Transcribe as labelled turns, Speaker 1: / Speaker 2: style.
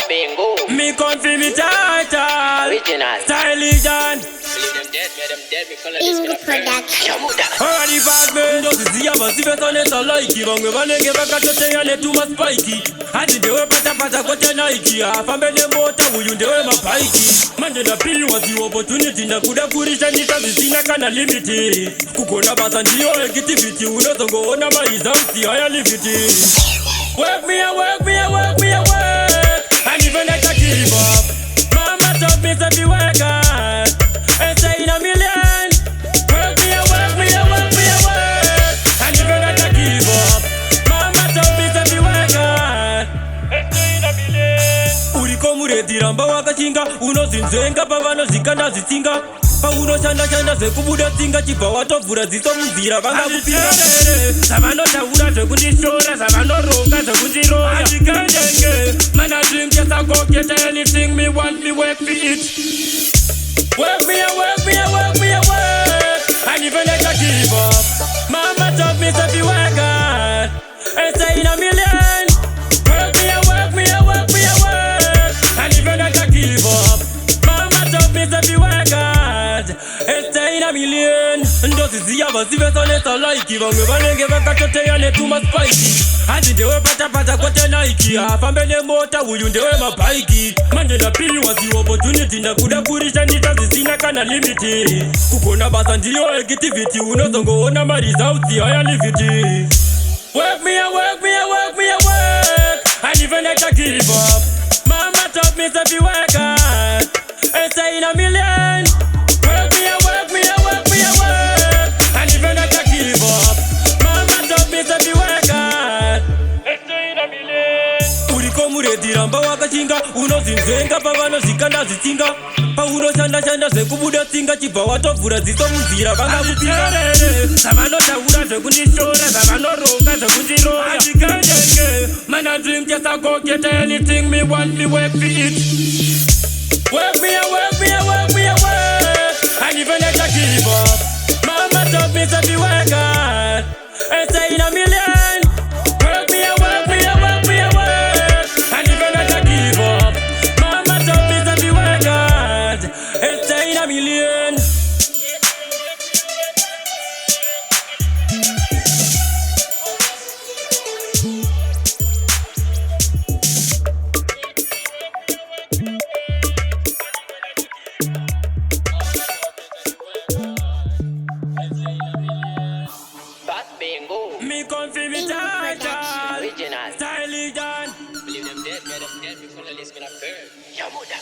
Speaker 1: Bingo.
Speaker 2: Me come for me title.
Speaker 1: Original.
Speaker 2: Stylish and
Speaker 1: Believe them dead, me color
Speaker 3: Bingo
Speaker 1: this
Speaker 3: Production.
Speaker 2: already fast man. Just see about si beto neta like. Vangu vanenge vakachote yale tuma spikey. Hadi dewe pata kote Nike. Afambele mota huyu ndewe mapaiki. Manje na pili wazi opportunity na kuda kurisha nitazisina kana limiti. Kukona basa ndiyo activity. Unozongo ona maizamsi haya liviti. Work me a work me a work me a work. And even I can give up. Mama told me to be work hard and say in a million. Work me a work me a work me a work. And even I can give up. Mama told me to be work hard and say in a million. Uriko muredira mba wakachinga. Unozinzenga pavano zikanda zitinga. Pauno shanda sekubuda tinga chipa watovura ziso muzira vanga kupinga. Savano taura zvekundishora savano ronga zvekundiroya. Andikandenge mana drink yes I go get anything me want me work for it. Work me a work me a work me a work. And even I can give up. Mama told me to be work hard and say in a million. Work me a work me a work me a work. And even I can give up. Mama told me to be work hard and stay in a million. Ndozi ziya basive soneta like. Vangu vanenge vakachote yale tuma spikey. Hadi dewe pata kote Nike. Afambele mota huyu ndewe mapaiki. Manje na pili wazi opportunity na kuda kurisha nitazisina kana limiti. Kukona basa ndiyo activity. Unozongo ona marizauti haya liviti. Work me a work me a work me a work. And even I can give up. Mama told me to be work hard and say in a million. Work me a work me a work me a work. And even I can give up. Mama told me to be work hard and say in a million. Uriko muredira mba wakachinga. Unozinzenga pavano zikanda zitinga. Pauno shanda sekubuda tinga chipa watovura ziso muzira vanga kupinga. Savano taura zvekundishora savano ronga zvekundiroya. Andikandenge mana drink yes I go get anything me want me work for it. Work me a work me a work me a work. And even I can give up. Mama told me to be work hard and say in a million. Work me a work me a work me a work. And even I can give up. Mama told me to be work hard and say in a million.
Speaker 1: Bingo.
Speaker 2: Me come for me title.
Speaker 1: Original.
Speaker 2: Stylish and
Speaker 1: Believe them dead, me color this me not burn. Your mother.